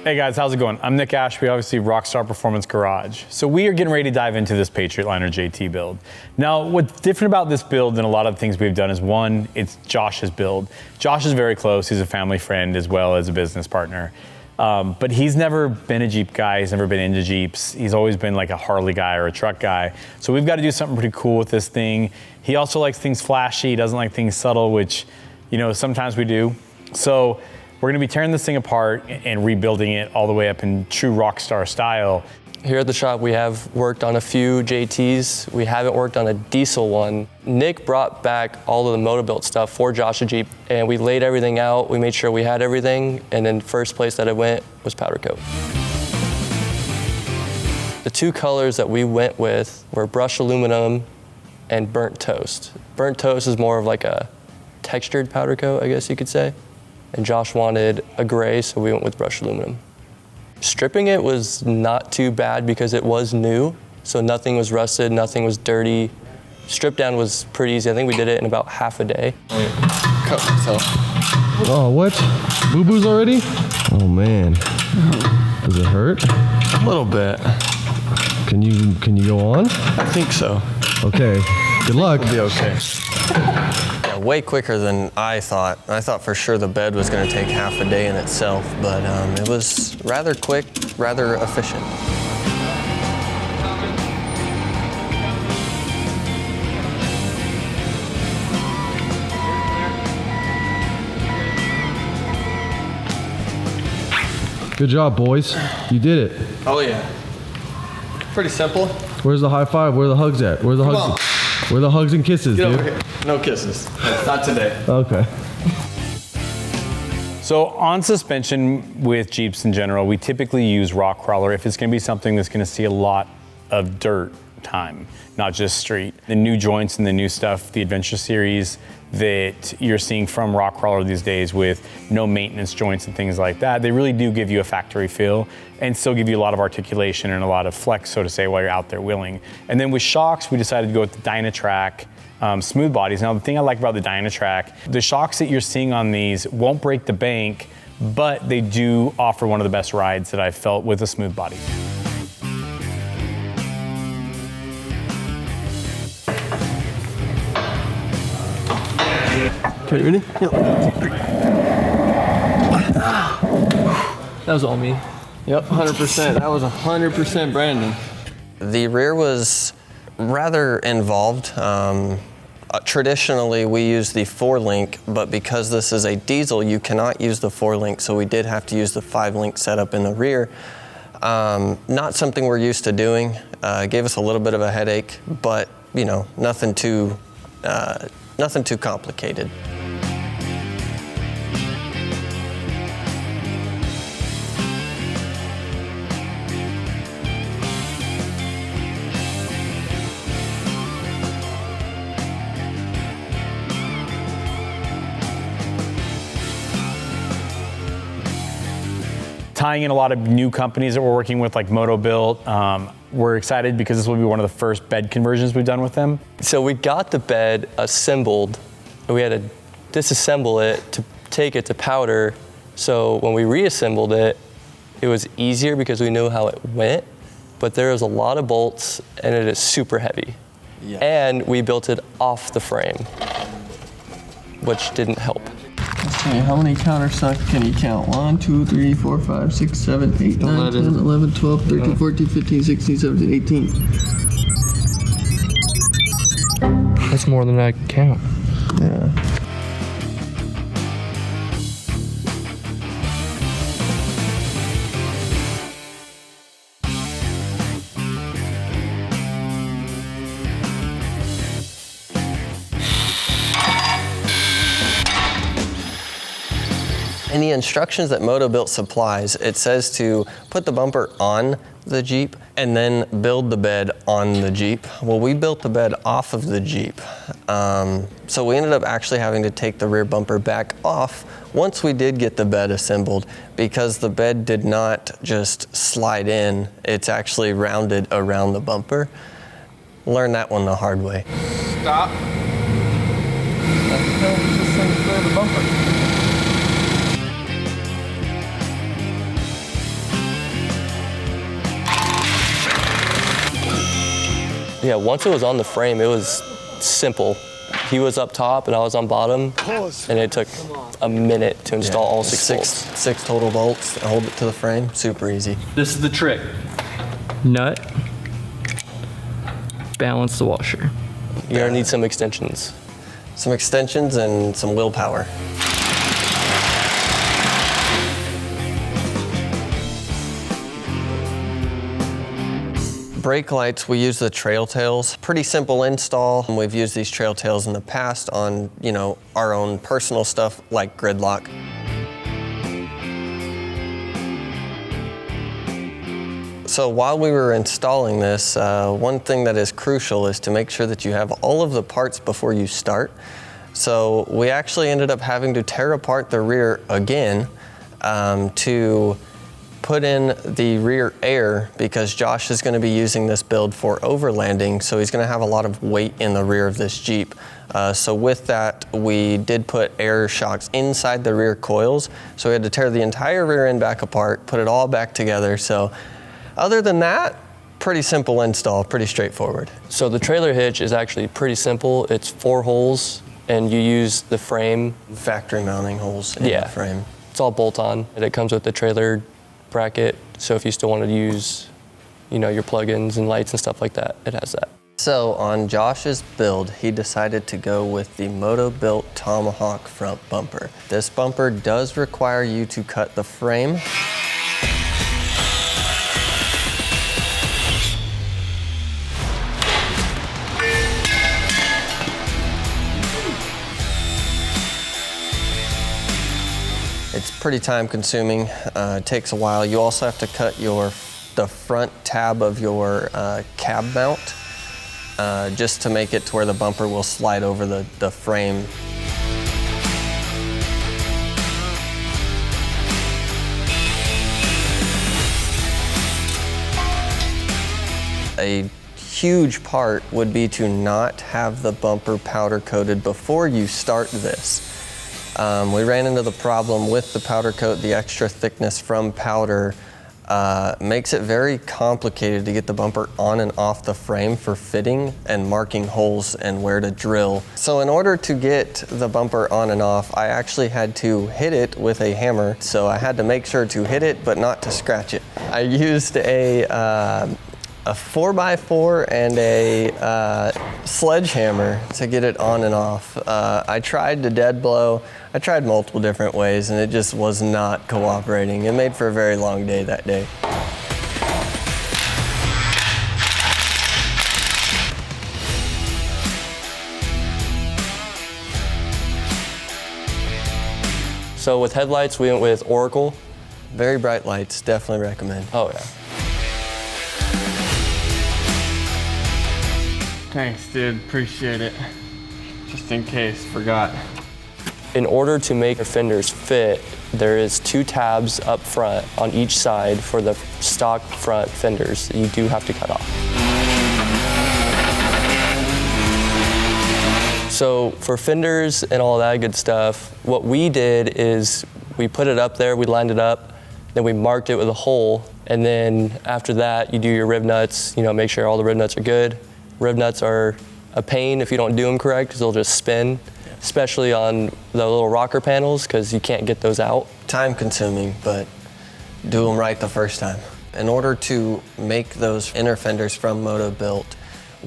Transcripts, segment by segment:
Hey guys, how's it going? I'm Nick Ashby, obviously Rockstar Performance Garage. So we are getting ready to dive into this Patriot Liner JT build. Now, what's different about this build than a lot of the things we've done is one, it's Josh's build. Josh is very close, he's a family friend as well as a business partner. But he's never been a Jeep guy, he's never been into Jeeps. He's always been like a Harley guy or a truck guy. So we've got to do something pretty cool with this thing. He also likes things flashy, he doesn't like things subtle, which, you know, sometimes we do. So we're gonna be tearing this thing apart and rebuilding it all the way up in true Rockstar style. Here at the shop, we have worked on a few JTs. We haven't worked on a diesel one. Nick brought back all of the Motobilt stuff for Josh's Jeep, and we laid everything out. We made sure we had everything, and then first place that it went was powder coat. The two colors that we went with were brushed aluminum and burnt toast. Burnt toast is more of like a textured powder coat, I guess you could say. And Josh wanted a gray, so we went with brushed aluminum. Stripping it was not too bad because it was new, so nothing was rusted, nothing was dirty. Strip down was pretty easy. I think we did it in about half a day. Cut myself. Oh, what? Boo-boos already? Oh man. Does it hurt? A little bit. Can you go on? I think so. Okay. Good luck. We'll be okay. Yeah, way quicker than I thought. I thought for sure the bed was going to take half a day in itself, but it was rather quick, rather efficient. Good job, boys. You did it. Oh yeah. Pretty simple. Where's the high five? Where are the hugs at? Where are the hugs? Where are the hugs and kisses, Get dude? over here. No kisses. Not today. Okay. So on suspension with Jeeps in general, we typically use rock crawler if it's gonna be something that's gonna see a lot of dirt time, not just street. The new joints and the new stuff, the Adventure Series that you're seeing from rock crawler these days with no maintenance joints and things like that, they really do give you a factory feel and still give you a lot of articulation and a lot of flex, so to say, while you're out there wheeling. And then with shocks, we decided to go with the Dynatrack smooth bodies. Now, the thing I like about the Dynatrack, the shocks that you're seeing on these won't break the bank, but they do offer one of the best rides that I've felt with a smooth body. Okay, ready? Yep. That was all me. Yep, 100%. That was 100% Brandon. The rear was rather involved. Traditionally, we use the 4-link, but because this is a diesel, you cannot use the 4-link, so we did have to use the 5-link setup in the rear. Not something we're used to doing. Gave us a little bit of a headache, but you know, nothing too complicated. Tying in a lot of new companies that we're working with, like Motobilt. We're excited because this will be one of the first bed conversions we've done with them. So we got the bed assembled, and we had to disassemble it to take it to powder. So when we reassembled it, it was easier because we knew how it went, but there was a lot of bolts, and it is super heavy. Yeah. And we built it off the frame, which didn't help. Okay, how many countersuck can you count? 1, 2, 3, 4, 5, 6, 7, 8, 9, 10, 11, 12, 13, 14, 15, 16, 17, 18. That's more than I can count. Yeah. In the instructions that Motobilt supplies, it says to put the bumper on the Jeep and then build the bed on the Jeep. Well, we built the bed off of the Jeep. So we ended up actually having to take the rear bumper back off once we did get the bed assembled, because the bed did not just slide in, it's actually rounded around the bumper. Learned that one the hard way. Stop. That's just saying clear the bumper. Yeah, once it was on the frame, it was simple. He was up top and I was on bottom, and it took a minute to install all six bolts. Six total bolts, hold it to the frame, super easy. This is the trick. Nut, balance the washer. You're gonna need some extensions. Some extensions and some willpower. Brake lights, we use the trail tails. Pretty simple install. We've used these trail tails in the past on, our own personal stuff like gridlock. So while we were installing this, one thing that is crucial is to make sure that you have all of the parts before you start. So we actually ended up having to tear apart the rear again to put in the rear air, because Josh is going to be using this build for overlanding, so he's going to have a lot of weight in the rear of this Jeep. So with that, we did put air shocks inside the rear coils, so we had to tear the entire rear end back apart, put it all back together. So other than that, pretty simple install, pretty straightforward. So the trailer hitch is actually pretty simple. It's 4 holes, and you use the frame. Factory mounting holes in the frame. It's all bolt-on, and it comes with the trailer bracket, so if you still want to use, your plugins and lights and stuff like that, it has that. So on Josh's build, he decided to go with the Motobilt Tomahawk front bumper. This bumper does require you to cut the frame. It's pretty time consuming, it takes a while. You also have to cut the front tab of your cab mount just to make it to where the bumper will slide over the frame. A huge part would be to not have the bumper powder coated before you start this. We ran into the problem with the powder coat. The extra thickness from powder makes it very complicated to get the bumper on and off the frame for fitting and marking holes and where to drill. So in order to get the bumper on and off, I actually had to hit it with a hammer. So I had to make sure to hit it, but not to scratch it. I used a 4x4 and a sledgehammer to get it on and off. I tried to dead blow. I tried multiple different ways, and it just was not cooperating. It made for a very long day that day. So with headlights, we went with Oracle. Very bright lights, definitely recommend. Oh yeah. Thanks, dude. Appreciate it. Just in case, forgot. In order to make the fenders fit, there is 2 tabs up front on each side for the stock front fenders that you do have to cut off. So for fenders and all that good stuff, what we did is we put it up there, we lined it up, then we marked it with a hole, and then after that you do your rib nuts, make sure all the rib nuts are good. Rib nuts are a pain if you don't do them correct, because they'll just spin. Especially on the little rocker panels, because you can't get those out. Time consuming, but do them right the first time. In order to make those inner fenders from Motobilt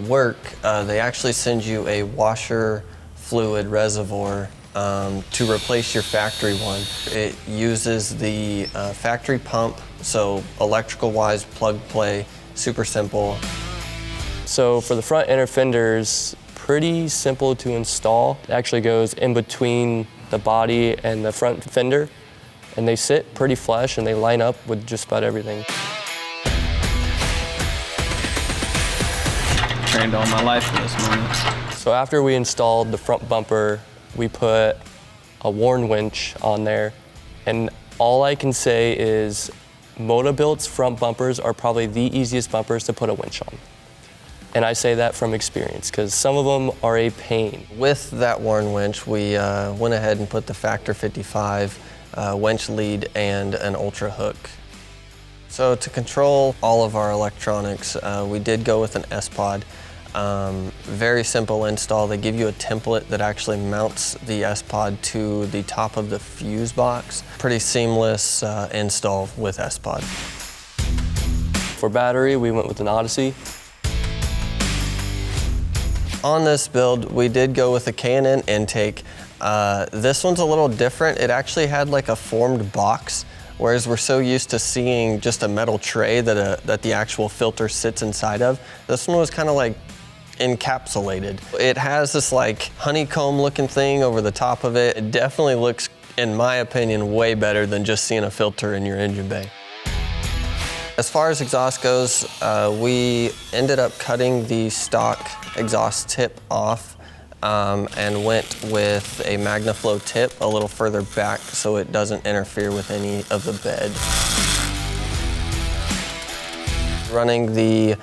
work, they actually send you a washer fluid reservoir to replace your factory one. It uses the factory pump, so electrical-wise, plug play, super simple. So for the front inner fenders, pretty simple to install. It actually goes in between the body and the front fender, and they sit pretty flush and they line up with just about everything. Trained all my life for this moment. So after we installed the front bumper, we put a Warn winch on there, and all I can say is Motobilt's front bumpers are probably the easiest bumpers to put a winch on. And I say that from experience, because some of them are a pain. With that Warn winch, we went ahead and put the Factor 55 winch lead and an ultra hook. So to control all of our electronics, we did go with an S-Pod. Very simple install. They give you a template that actually mounts the S-Pod to the top of the fuse box. Pretty seamless install with S-Pod. For battery, we went with an Odyssey. On this build, we did go with a K&N intake. This one's a little different. It actually had like a formed box, whereas we're so used to seeing just a metal tray that the actual filter sits inside of. This one was kind of like encapsulated. It has this like honeycomb looking thing over the top of it. It definitely looks, in my opinion, way better than just seeing a filter in your engine bay. As far as exhaust goes, we ended up cutting the stock exhaust tip off and went with a MagnaFlow tip a little further back so it doesn't interfere with any of the bed. Running the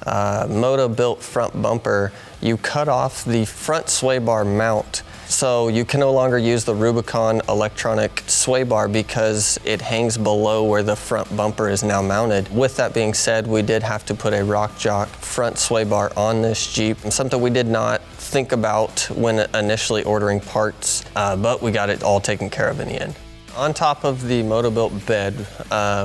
Motobilt front bumper, you cut off the front sway bar mount, so you can no longer use the Rubicon electronic sway bar because it hangs below where the front bumper is now mounted. With that being said, we did have to put a RockJock front sway bar on this Jeep, something we did not think about when initially ordering parts, but we got it all taken care of in the end. On top of the Motobilt bed,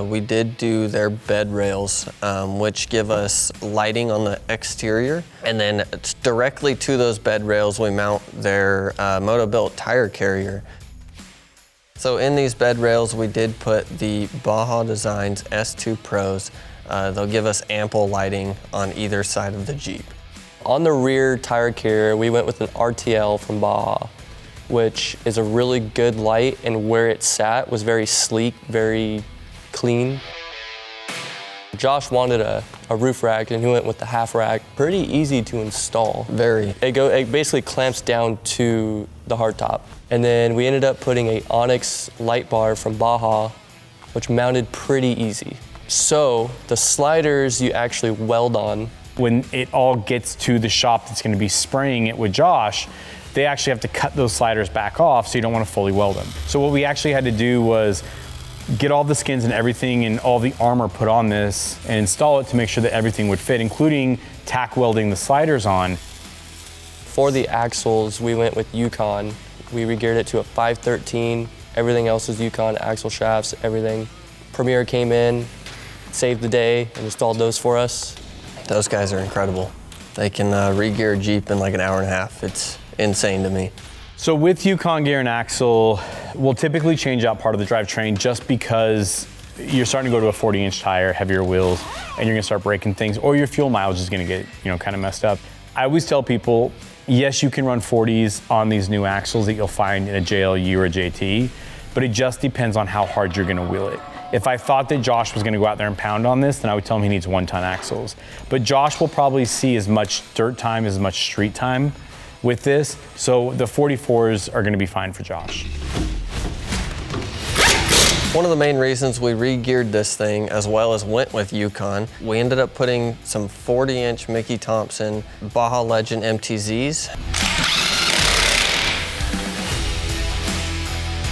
we did do their bed rails, which give us lighting on the exterior. And then directly to those bed rails, we mount their Motobilt tire carrier. So in these bed rails, we did put the Baja Designs S2 Pros. They'll give us ample lighting on either side of the Jeep. On the rear tire carrier, we went with an RTL from Baja, which is a really good light, and where it sat was very sleek, very clean. Josh wanted a roof rack, and he went with the half rack. Pretty easy to install. Very. It basically clamps down to the hardtop. And then we ended up putting a Onyx light bar from Baja, which mounted pretty easy. So the sliders you actually weld on. When it all gets to the shop that's gonna be spraying it with Josh, they actually have to cut those sliders back off, so you don't want to fully weld them. So what we actually had to do was get all the skins and everything and all the armor put on this and install it to make sure that everything would fit, including tack welding the sliders on. For the axles, we went with Yukon. We re-geared it to a 513. Everything else is Yukon, axle shafts, everything. Premier came in, saved the day, and installed those for us. Those guys are incredible. They can re-gear a Jeep in like an hour and a half. It's insane to me. So with Yukon gear and axle, we'll typically change out part of the drivetrain just because you're starting to go to a 40-inch tire, heavier wheels, and you're gonna start breaking things, or your fuel mileage is gonna get, kind of messed up. I always tell people, yes, you can run 40s on these new axles that you'll find in a JLU or a JT, but it just depends on how hard you're gonna wheel it. If I thought that Josh was gonna go out there and pound on this, then I would tell him he needs 1-ton axles. But Josh will probably see as much dirt time, as much street time with this, so the 44s are gonna be fine for Josh. One of the main reasons we re-geared this thing as well as went with Yukon, we ended up putting some 40-inch Mickey Thompson Baja Legend MTZs.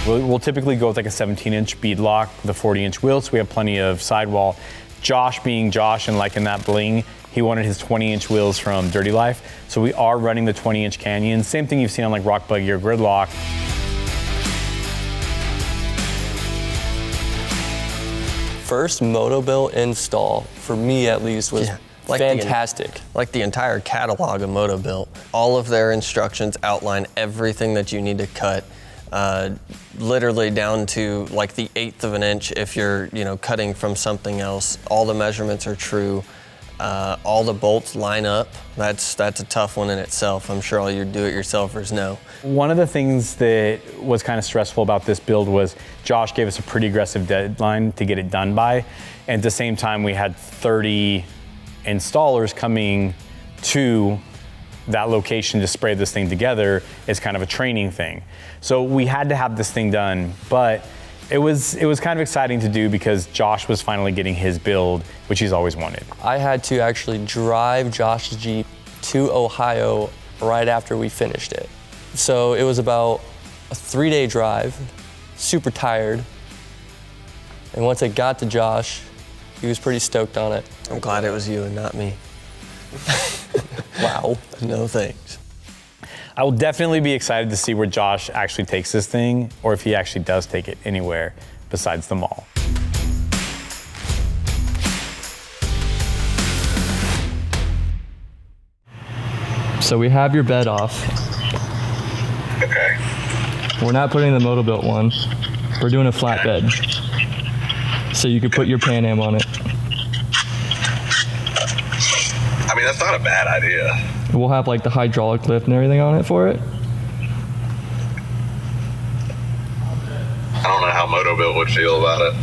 We'll typically go with like a 17-inch bead lock with a 40-inch wheel, so we have plenty of sidewall. Josh being Josh and liking that bling, he wanted his 20-inch wheels from Dirty Life, so we are running the 20-inch Canyon. Same thing you've seen on like Rock Buggy or Gridlock. First Motobilt install, for me at least, was fantastic. Like the entire catalog of Motobilt. All of their instructions outline everything that you need to cut. Literally down to like the 1/8 of an inch if you're cutting from something else. All the measurements are true. All the bolts line up. That's a tough one in itself. I'm sure all your do-it-yourselfers know. One of the things that was kind of stressful about this build was Josh gave us a pretty aggressive deadline to get it done by. And at the same time, we had 30 installers coming to that location to spray this thing together as kind of a training thing. So we had to have this thing done, but it was kind of exciting to do because Josh was finally getting his build, which he's always wanted. I had to actually drive Josh's Jeep to Ohio right after we finished it. So it was about a 3-day drive, super tired. And once I got to Josh, he was pretty stoked on it. I'm glad it was you and not me. Wow. No thanks. I will definitely be excited to see where Josh actually takes this thing, or if he actually does take it anywhere besides the mall. So we have your bed off. Okay. We're not putting the Motobilt one. We're doing a flatbed. So you could put your Pan Am on it. I mean, that's not a bad idea. We'll have like the hydraulic lift and everything on it for it. I don't know how Motobilt would feel about it.